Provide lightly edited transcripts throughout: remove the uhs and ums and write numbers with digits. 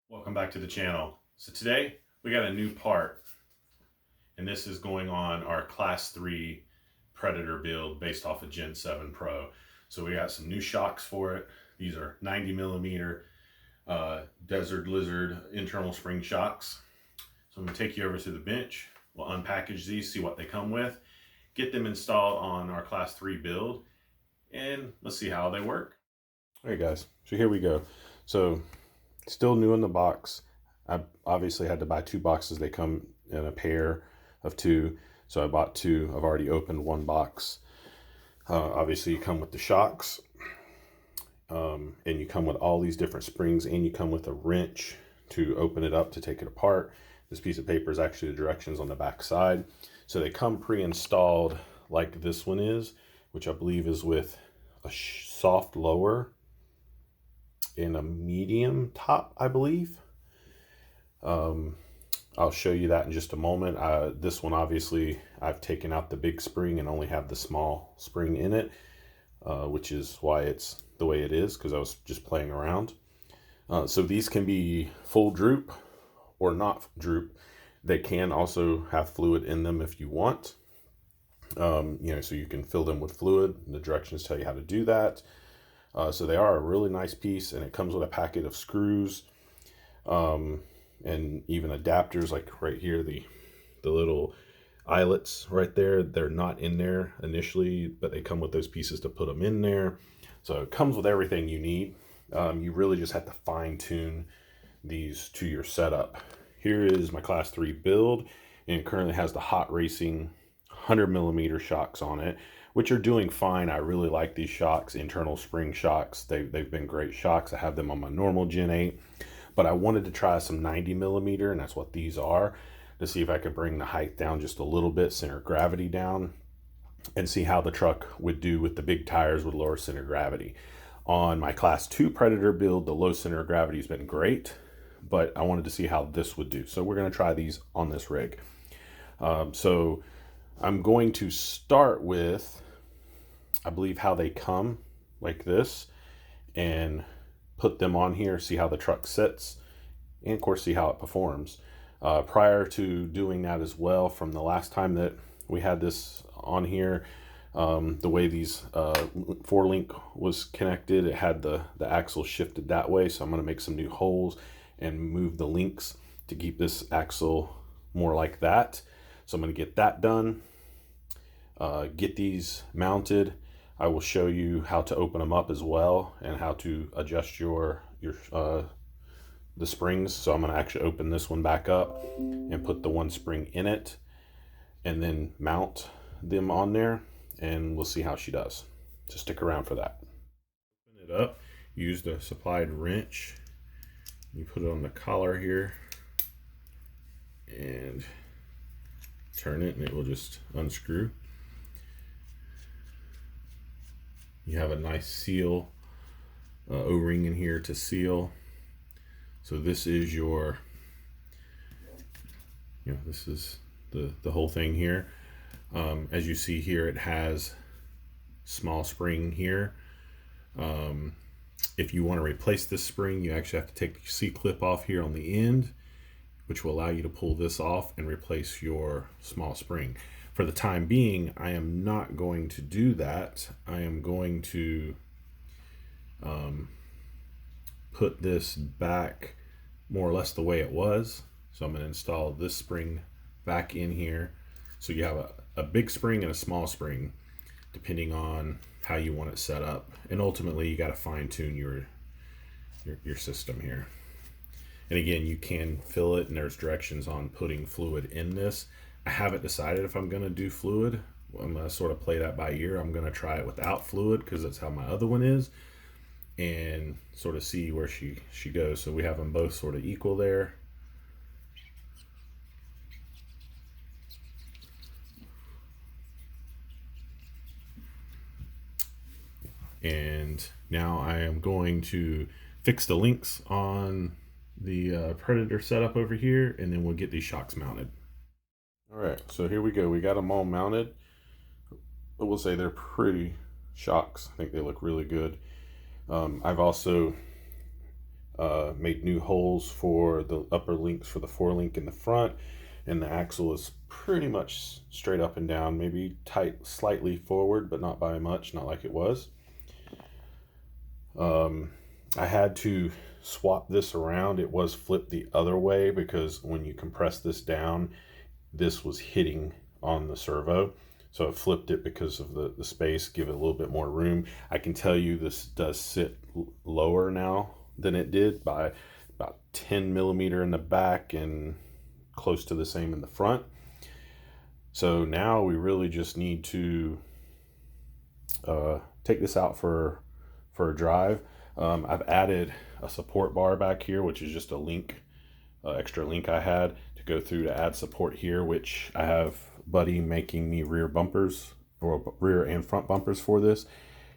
Welcome back to the channel. So today we got a new part, and this is going on our class 3 Predator build based off of Gen 7 Pro. So we got some new shocks for it. These are 90 millimeter Desert Lizard internal spring shocks. So I'm gonna take you over to the bench. We'll unpackage these, see what they come with, get them installed on our class 3 build, and let's see how they work. All right guys, so here we go. So still new in the box. I obviously had to buy 2 boxes. They come in a pair of 2. So I bought 2. I've already opened 1 box. Obviously you come with the shocks. And you come with all these different springs, and you come with a wrench to open it up to take it apart. This piece of paper is actually the directions on the back side. So they come pre-installed like this one is, which I believe is with a soft lower in a medium top, I believe. I'll show you that in just a moment. This one, obviously, I've taken out the big spring and only have the small spring in it, which is why it's the way it is, because I was just playing around. So these can be full droop or not droop. They can also have fluid in them if you want. So you can fill them with fluid. The directions tell you how to do that. So they are a really nice piece, and it comes with a packet of screws and even adapters, like right here, the little eyelets right there. They're not in there initially, but they come with those pieces to put them in there. So it comes with everything you need. You really just have to fine tune these to your setup. Here is my class 3 build, and it currently has the Hot Racing 100 millimeter shocks on it, which are doing fine. I really like these shocks, internal spring shocks. They've been great shocks. I have them on my normal Gen 8, but I wanted to try some 90 millimeter, and that's what these are, to see if I could bring the height down just a little bit, center of gravity down, and see how the truck would do with the big tires with lower center of gravity. On my class 2 Predator build, the low center of gravity has been great, but I wanted to see how this would do. So we're going to try these on this rig. So I'm going to start with, I believe, how they come like this, and put them on here, see how the truck sits, and of course see how it performs. Prior to doing that as well, from the last time that we had this on here, the way these 4-link was connected, it had the axle shifted that way. So I'm going to make some new holes and move the links to keep this axle more like that. So I'm going to get that done, get these mounted. I will show you how to open them up as well, and how to adjust the springs. So I'm going to actually open this one back up and put the one spring in it, and then mount them on there, and we'll see how she does. So stick around for that. Open it up, use the supplied wrench. You put it on the collar here and turn it, and it will just unscrew. You have a nice seal, O-ring in here to seal. So this is your, this is the whole thing here. As you see here, it has small spring here. If you want to replace this spring, you actually have to take the C-clip off here on the end, which will allow you to pull this off and replace your small spring. For the time being, I am not going to do that. I am going to put this back more or less the way it was. So I'm going to install this spring back in here. So you have a big spring and a small spring, depending on how you want it set up. And ultimately, you got to fine tune your system here. And again, you can fill it, and there's directions on putting fluid in this. I haven't decided if I'm going to do fluid. I'm going to sort of play that by ear. I'm going to try it without fluid, because that's how my other one is, and sort of see where she goes. So we have them both sort of equal there. And now I am going to fix the links on the Predator setup over here, and then we'll get these shocks mounted. All right, so here we go. We got them all mounted. I will say they're pretty shocks. I think they look really good. I've also Made new holes for the upper links for the forelink in the front, and the axle is pretty much straight up and down, maybe tight slightly forward, but not by much, not like it was. I had to swap this around. It was flipped the other way because when you compress this down, this was hitting on the servo. So I flipped it because of the space, give it a little bit more room. I can tell you this does sit lower now than it did by about 10 millimeter in the back and close to the same in the front. So now we really just need to take this out for a drive. I've added a support bar back here, which is just a link, extra link I had to go through to add support here, which I have Buddy making me rear bumpers, or rear and front bumpers for this.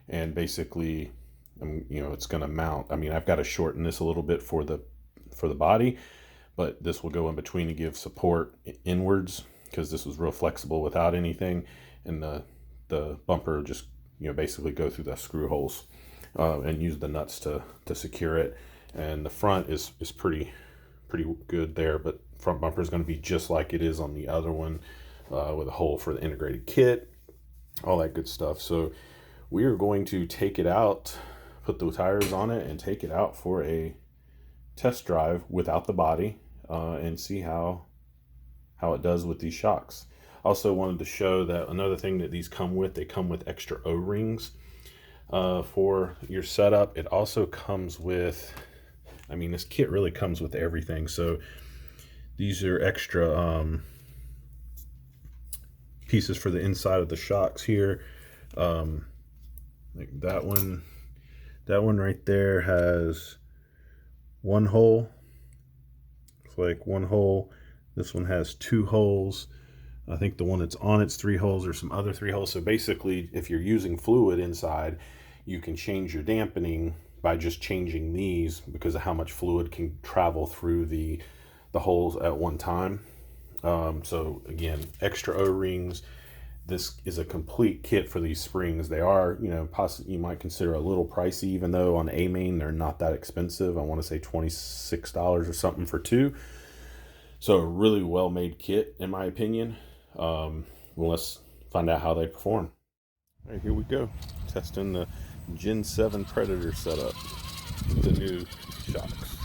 And basically, it's going to mount. I mean, I've got to shorten this a little bit for the body, but this will go in between to give support inwards, because this was real flexible without anything. And the bumper just, basically go through the screw holes and use the nuts to secure it. And the front is pretty good there, but front bumper is going to be just like it is on the other one, with a hole for the integrated kit, all that good stuff. So we are going to take it out, put the tires on it, and take it out for a test drive without the body, and see how it does with these shocks. Also wanted to show that another thing that these come with, they come with extra O-rings for your setup. It also comes with, this kit really comes with everything. So these are extra pieces for the inside of the shocks here. Like that one right there has one hole. It's like one hole. This one has 2 holes. I think the one that's on it's 3 holes, or some other 3 holes. So basically, if you're using fluid inside, you can change your dampening by just changing these, because of how much fluid can travel through the holes at one time. So again, extra O-rings. This is a complete kit for these springs. They are, possibly you might consider a little pricey, even though on A-Main they're not that expensive. I want to say $26 or something for 2. So a really well-made kit, in my opinion. Well, let's find out how they perform. All right, here we go. Testing the Gen 7 Predator setup with the new shocks.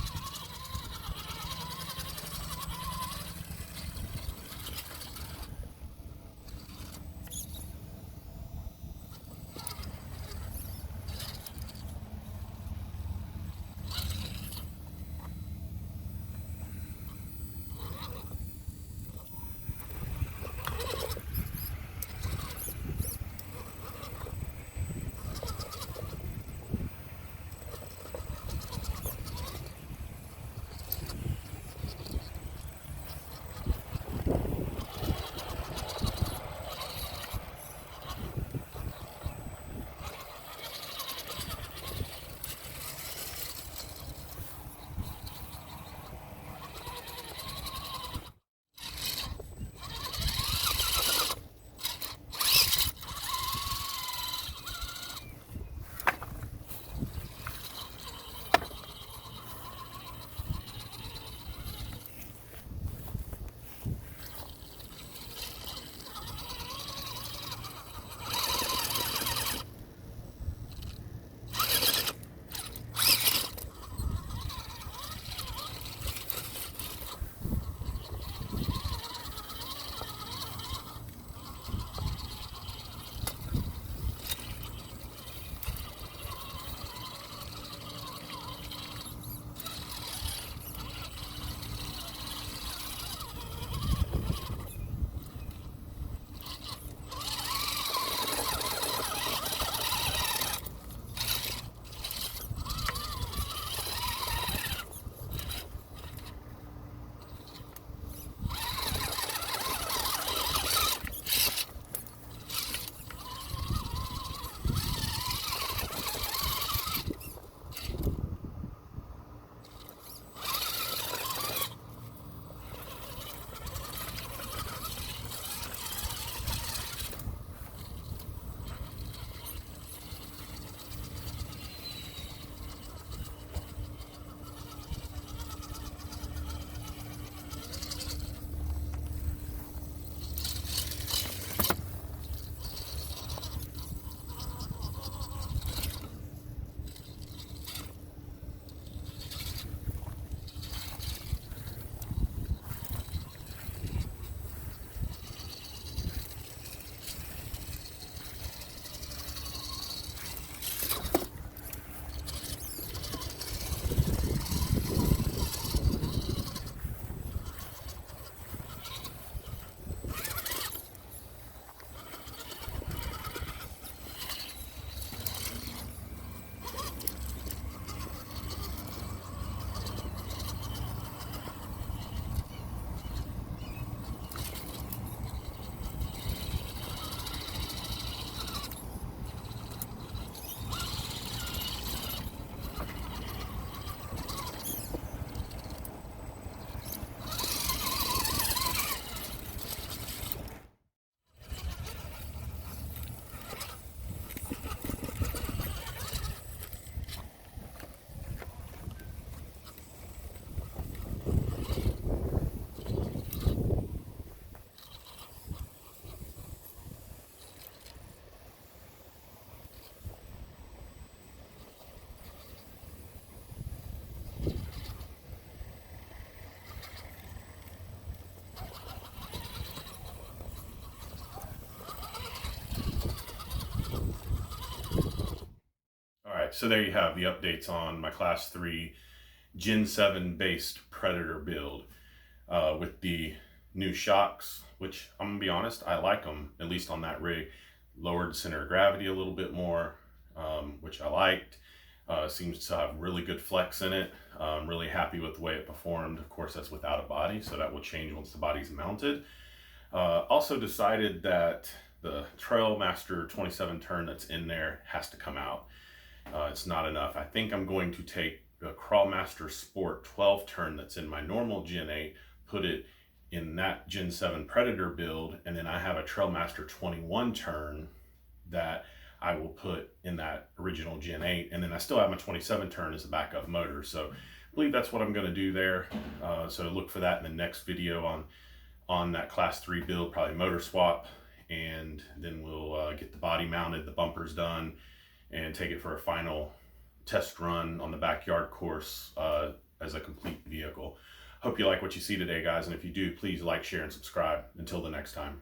So there you have the updates on my Class 3 Gen 7 based Predator build with the new shocks, which I'm gonna be honest, I like them, at least on that rig. Lowered the center of gravity a little bit more, which I liked. Seems to have really good flex in it. I'm really happy with the way it performed. Of course, that's without a body, so that will change once the body's mounted. Also decided that the Trailmaster 27 turn that's in there has to come out. It's not enough. I think I'm going to take the Crawlmaster Sport 12 turn that's in my normal Gen 8, put it in that Gen 7 Predator build, and then I have a Trailmaster 21 turn that I will put in that original Gen 8, and then I still have my 27 turn as a backup motor. So I believe that's what I'm going to do there. So look for that in the next video on that Class 3 build, probably motor swap, and then we'll get the body mounted, the bumpers done, and take it for a final test run on the backyard course as a complete vehicle. Hope you like what you see today, guys, and if you do, please like, share, and subscribe. Until the next time.